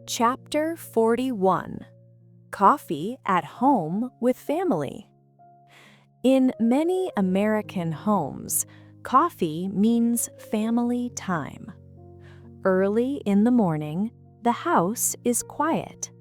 Chapter 41. Coffee at Home with Family. In many American homes, coffee means family time. Early in the morning, the house is quiet.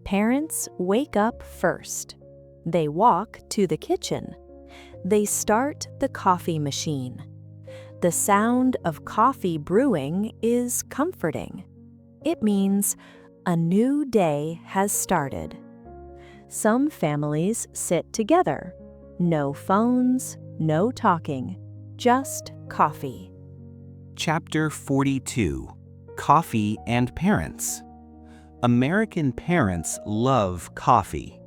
Parents wake up first. They walk to the kitchen. They start the coffee machine. The sound of coffee brewing is comforting. It means a new day has started. Some families sit together. No phones, no talking, just coffee. Chapter 42. Coffee and Parents. American parents love coffee.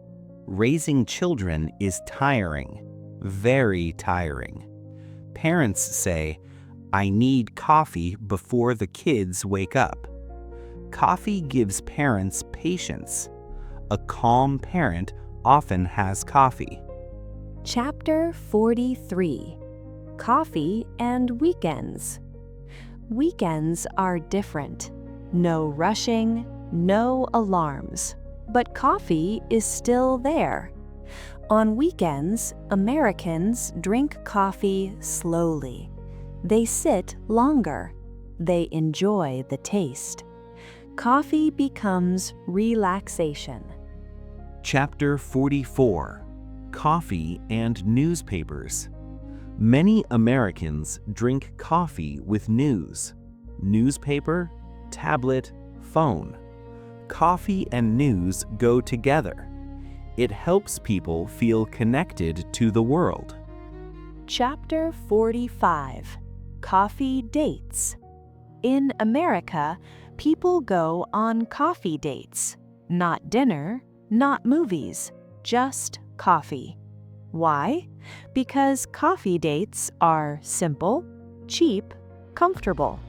Raising children is tiring, very tiring. Parents say, "I need coffee before the kids wake up." Coffee gives parents patience. A calm parent often has coffee. Chapter 43. Coffee and Weekends. Weekends are different. No rushing, no alarms. But coffee is still there. On weekends, Americans drink coffee slowly. They sit longer. They enjoy the taste. Coffee becomes relaxation. Chapter 44. Coffee and Newspapers. Many Americans drink coffee with news. Newspaper, tablet, phone. Coffee and news go together. It helps people feel connected to the world. Chapter 45. Coffee Dates. In America, people go on coffee dates. Not dinner, not movies, just coffee. Why? Because coffee dates are simple, cheap, comfortable.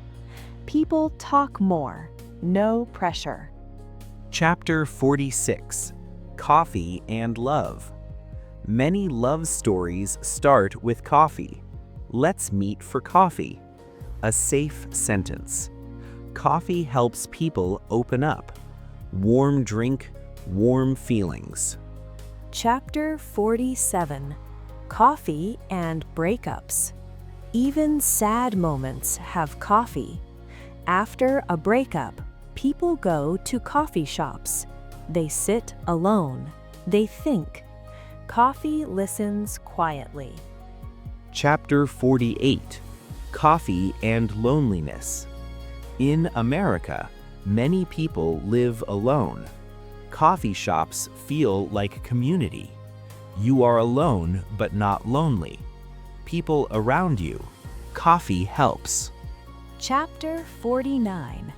People talk more, no pressure. Chapter 46. Coffee and Love. Many love stories start with coffee. Let's meet for coffee. A safe sentence. Coffee helps people open up. Warm drink, warm feelings. Chapter 47. Coffee and Breakups. Even sad moments have coffee. After a breakup, people go to coffee shops. They sit alone. They think. Coffee listens quietly. Chapter 48. Coffee and Loneliness. In America, many people live alone. Coffee shops feel like community. You are alone but not lonely. People around you. Coffee helps. Chapter 49.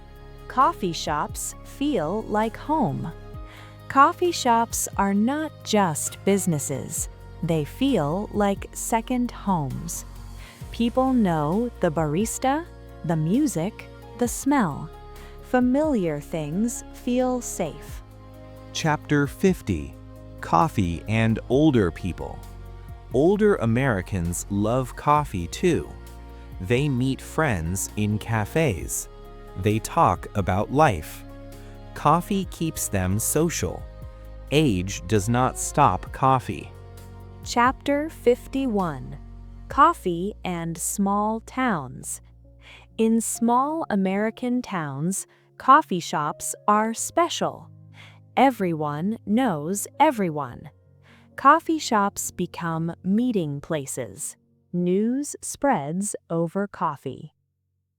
Coffee shops feel like home. Coffee shops are not just businesses. They feel like second homes. People know the barista, the music, the smell. Familiar things feel safe. Chapter 50. Coffee and Older People. Older Americans love coffee too. They meet friends in cafes. They talk about life. Coffee keeps them social. Age does not stop coffee. Chapter 51. Coffee and Small Towns. In small American towns, coffee shops are special. Everyone knows everyone. Coffee shops become meeting places. News spreads over coffee.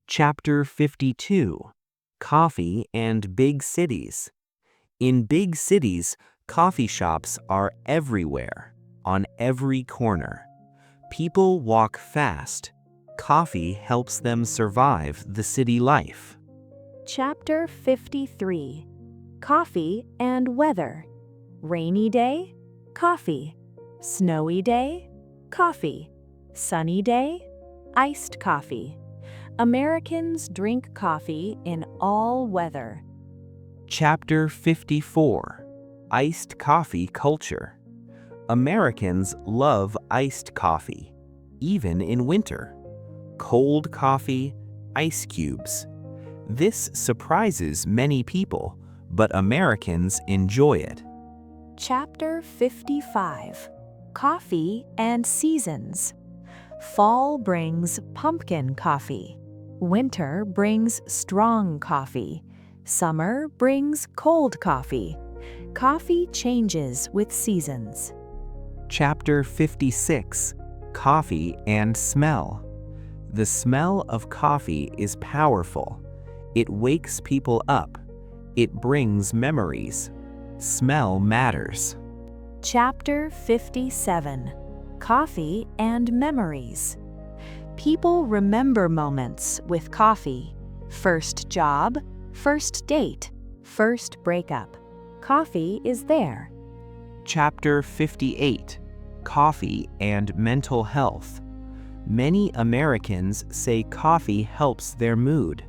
Chapter 52. Coffee and Big Cities. In big cities, coffee shops are everywhere, on every corner. People walk fast. Coffee helps them survive the city life. Chapter 53. Coffee and Weather. Rainy day? Coffee. Snowy day? Coffee. Sunny day? Iced coffee. Americans drink coffee in all weather. Chapter 54. Iced Coffee Culture. Americans love iced coffee, even in winter. Cold coffee, ice cubes. This surprises many people, but Americans enjoy it. Chapter 55. Coffee and Seasons. Fall brings pumpkin coffee. Winter brings strong coffee. Summer brings cold coffee. Coffee changes with seasons. Chapter 56. Coffee and Smell. The smell of coffee is powerful. It wakes people up. It brings memories. Smell matters. Chapter 57. Coffee and Memories. People remember moments with coffee. First job, first date, first breakup. Coffee is there. Chapter 58. Coffee and Mental Health. Many Americans say coffee helps their mood.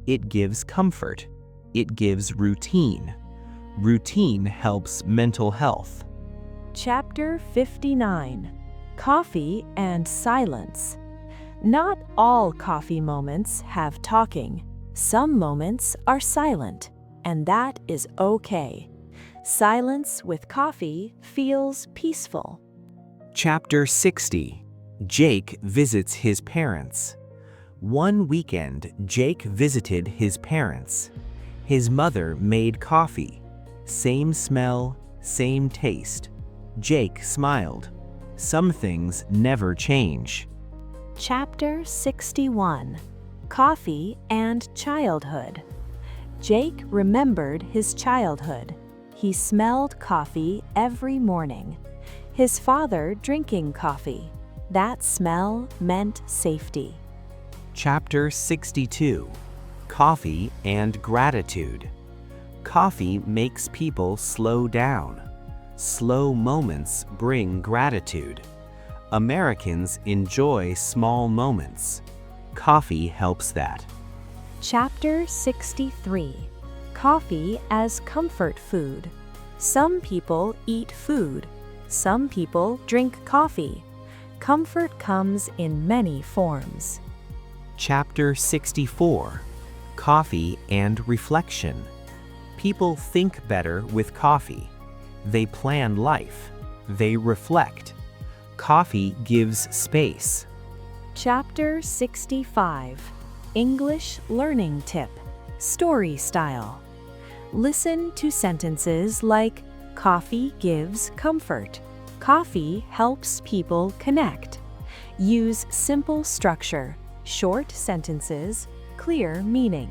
It gives comfort. It gives routine. Routine helps mental health. Chapter 59. Coffee and Silence. Not all coffee moments have talking. Some moments are silent, and that is okay. Silence with coffee feels peaceful. Chapter 60. Jake visits his parents. One weekend, Jake visited his parents. His mother made coffee. Same smell, same taste. Jake smiled. Some things never change. Chapter 61. Coffee and Childhood. Jake remembered his childhood. He smelled coffee every morning. His father drinking coffee. That smell meant safety. Chapter 62. Coffee and Gratitude. Coffee makes people slow down. Slow moments bring gratitude. Americans enjoy small moments. Coffee helps that. Chapter 63. Coffee as Comfort Food. Some people eat food. Some people drink coffee. Comfort comes in many forms. Chapter 64. Coffee and Reflection. People think better with coffee. They plan life. They reflect. Coffee gives space. Chapter 65. English Learning Tip. Story Style. Listen to sentences like, coffee gives comfort. Coffee helps people connect. Use simple structure, short sentences, clear meaning.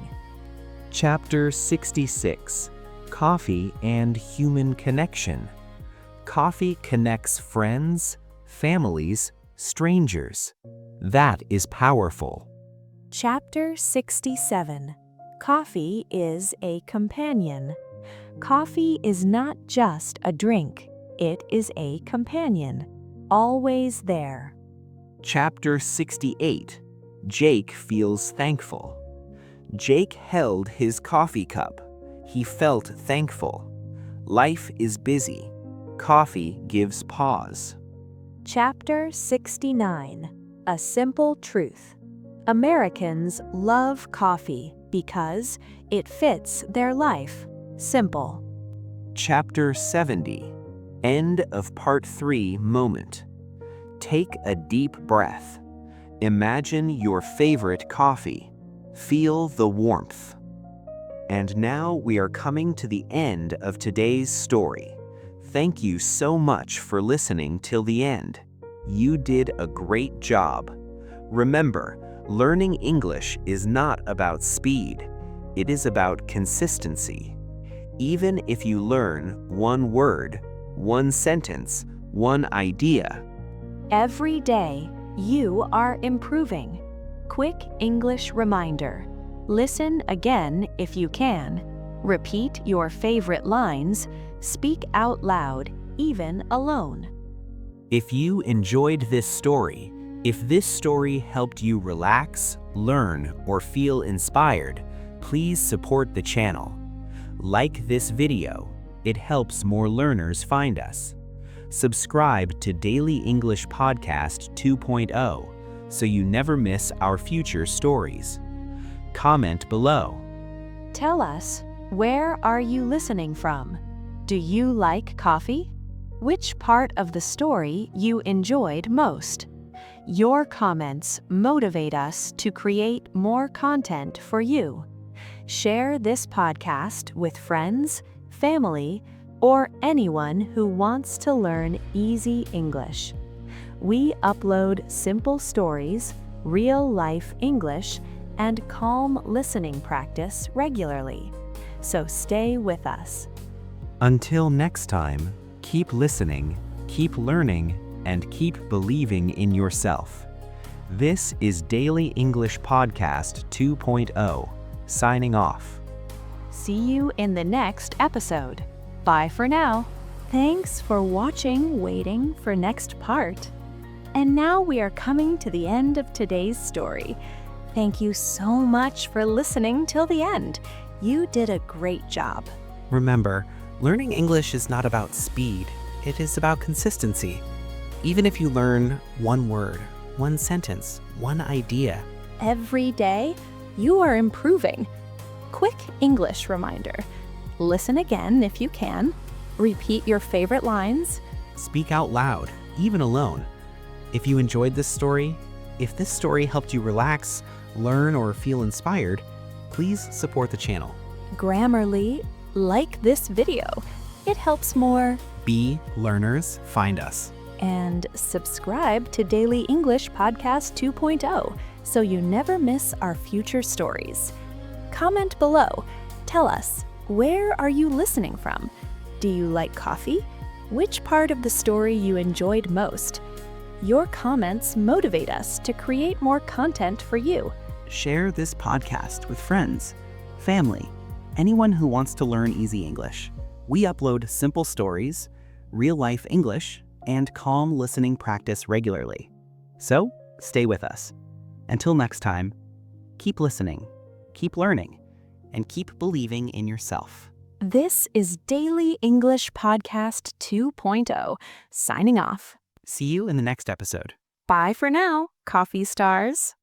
Chapter 66. Coffee and Human Connection. Coffee connects friends, families, strangers. That is powerful. Chapter 67. Coffee is a companion. Coffee is not just a drink. It is a companion. Always there. Chapter 68. Jake feels thankful. Jake held his coffee cup. He felt thankful. Life is busy. Coffee gives pause. Chapter 69. A Simple Truth. Americans love coffee because it fits their life. Simple. Chapter 70. End of Part 3 moment. Take a deep breath. Imagine your favorite coffee. Feel the warmth. And now we are coming to the end of today's story. Thank you so much for listening till the end. You did a great job. Remember, learning English is not about speed. It is about consistency. Even if you learn one word, one sentence, one idea, Every day, you are improving. Quick English reminder. Listen again if you can. Repeat your favorite lines. Speak out loud, even alone. if you enjoyed this story, if this story helped you relax, learn, or feel inspired, please support the channel. Like this video. It helps more learners find us. Subscribe to Daily English Podcast 2.0 so you never miss our future stories. Comment below. Tell us, Where are you listening from? Do you like coffee? Which part of the story you enjoyed most? Your comments motivate us to create more content for you. Share this podcast with friends, family, or anyone who wants to learn easy English. We upload simple stories, real-life English, and calm listening practice regularly. So stay with us. Until next time, keep listening, keep learning, and keep believing in yourself. This is Daily English Podcast 2.0, signing off. See you in the next episode. Bye for now. Thanks for watching, waiting for next part. And now we are coming to the end of today's story. Thank you so much for listening till the end. You did a great job. Remember, learning English is not about speed, it is about consistency. Even if you learn one word, one sentence, one idea, Every day, you are improving. Quick English reminder. Listen again if you can. Repeat your favorite lines. speak out loud, even alone. If you enjoyed this story, if this story helped you relax, learn, or feel inspired, please support the channel. Grammarly, like this video. It helps more. Be learners, find us. And subscribe to Daily English Podcast 2.0 so you never miss our future stories. Comment below. Tell us, where are you listening from? Do you like coffee? Which part of the story you enjoyed most? Your comments motivate us to create more content for you. Share this podcast with friends, family, anyone who wants to learn easy English. We upload simple stories, real-life English, and calm listening practice regularly. So, stay with us. Until next time, keep listening, keep learning, and keep believing in yourself. This is Daily English Podcast 2.0, signing off. See you in the next episode. Bye for now, coffee stars.